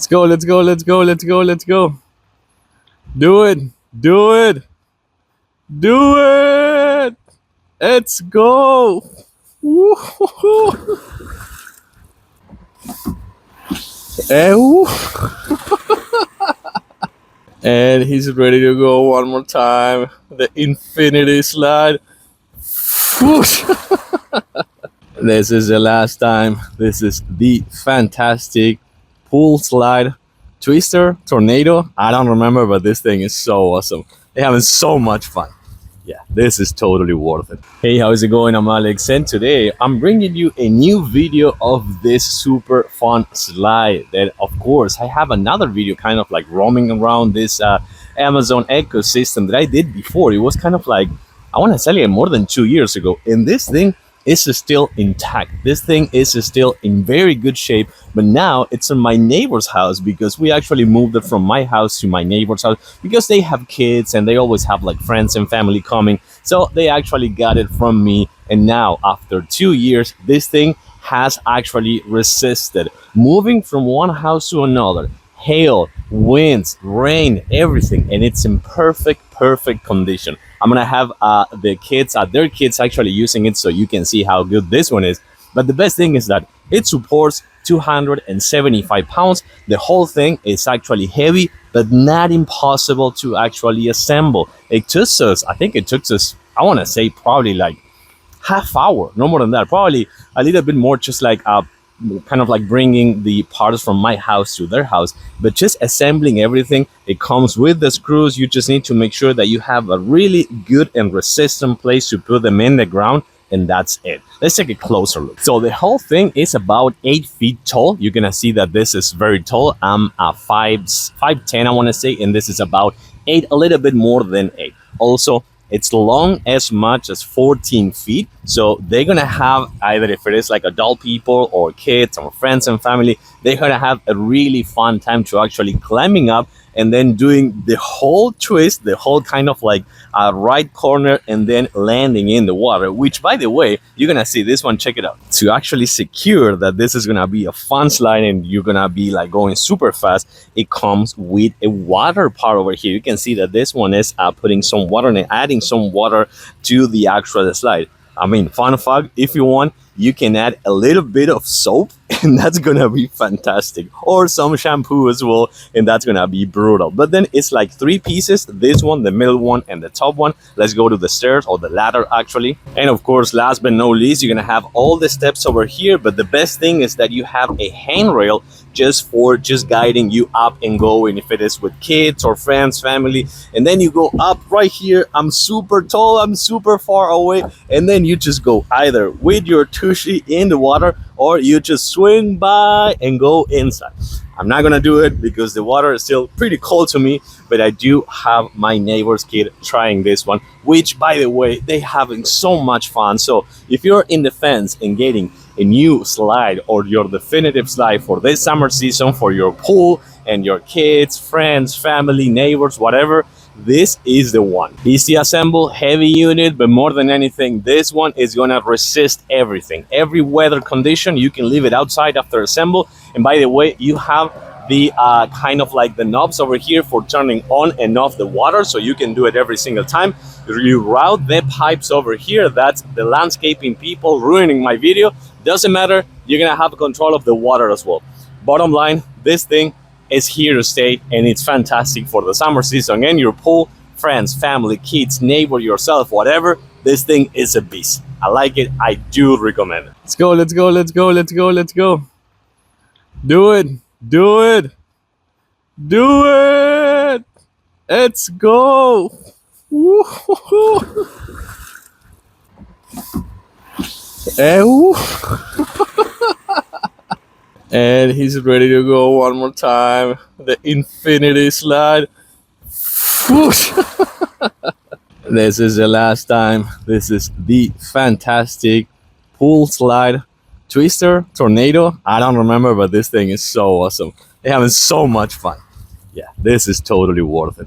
Let's go, let's go, let's go, let's go, let's go. Do it, do it, do it. Let's go. Woo-hoo-hoo. woo. And he's ready to go one more time. The infinity slide. Whoosh. This is the last time. This is the fantastic pool slide twister tornado. I don't remember, but this thing is so awesome. They're having so much fun. Yeah, this is totally worth it. Hey, how's it going? I'm Alex, and today I'm bringing you a new video of this super fun slide that, of course, I have another video kind of like roaming around this Amazon ecosystem that I did before. It was kind of like, I want to say, more than 2 years ago, and this thing is still intact. This thing is still in very good shape, but now it's in my neighbor's house because we actually moved it from my house to my neighbor's house because they have kids and they always have like friends and family coming. So they actually got it from me, and now after 2 years, this thing has actually resisted moving from one house to another. Hail, winds, rain, everything, and it's in perfect condition. I'm gonna have the kids, their kids actually using it so you can see how good this one is. But the best thing is that it supports 275 pounds. The whole thing is actually heavy, but not impossible to actually assemble. It took us, I think it took us, I wanna say probably like half hour, no more than that, probably a little bit more, just like kind of like bringing the parts from my house to their house, but just assembling everything. It comes with the screws. You just need to make sure that you have a really good and resistant place to put them in the ground, and that's it. Let's take a closer look. So the whole thing is about 8 feet tall. You're gonna see that this is very tall. I'm 5'10", I want to say, and this is about 8, a little bit more than 8. Also, it's long as much as 14 feet. So they're gonna have, either if it is like adult people or kids or friends and family, they're gonna have a really fun time to actually climbing up and then doing the whole twist, the whole kind of like right corner, and then landing in the water, which, by the way, you're gonna see this one, check it out. To actually secure that this is gonna be a fun slide and you're gonna be like going super fast, it comes with a water part over here. You can see that this one is putting some water and adding some water to the actual slide. I mean, fun fact, if you want, you can add a little bit of soap and that's gonna be fantastic, or some shampoo as well, and that's gonna be brutal. But then it's like 3 pieces, this one, the middle one, and the top one. Let's go to the stairs, or the ladder actually. And of course, last but not least, you're gonna have all the steps over here, but the best thing is that you have a handrail just for guiding you up and going, if it is with kids or friends, family. And then you go up right here. I'm super tall, I'm super far away, and then you just go either with your tushy in the water, or you just swing by and go inside. I'm not gonna do it because the water is still pretty cold to me, but I do have my neighbor's kid trying this one, which, by the way, they having so much fun. So if you're in the fence and getting a new slide, or your definitive slide for this summer season for your pool and your kids, friends, family, neighbors, whatever, this is the one. Easy assemble, heavy unit, but more than anything, this one is gonna resist everything, every weather condition. You can leave it outside after assemble. And by the way, you have the kind of like the knobs over here for turning on and off the water, so you can do it every single time. You route the pipes over here. That's the landscaping people ruining my video. Doesn't matter, you're gonna have control of the water as well. Bottom line, this thing is here to stay, and it's fantastic for the summer season and your pool, friends, family, kids, neighbor, yourself, whatever. This thing is a beast. I like it. I do recommend it. Let's go, let's go, let's go, let's go, let's go. Do it, do it, do it. Let's go. Woo-hoo-hoo. woo. And he's ready to go one more time. The infinity slide. Whoosh. This is the last time. This is the fantastic pool slide twister tornado. I don't remember, but this thing is so awesome. They're having so much fun. Yeah, this is totally worth it.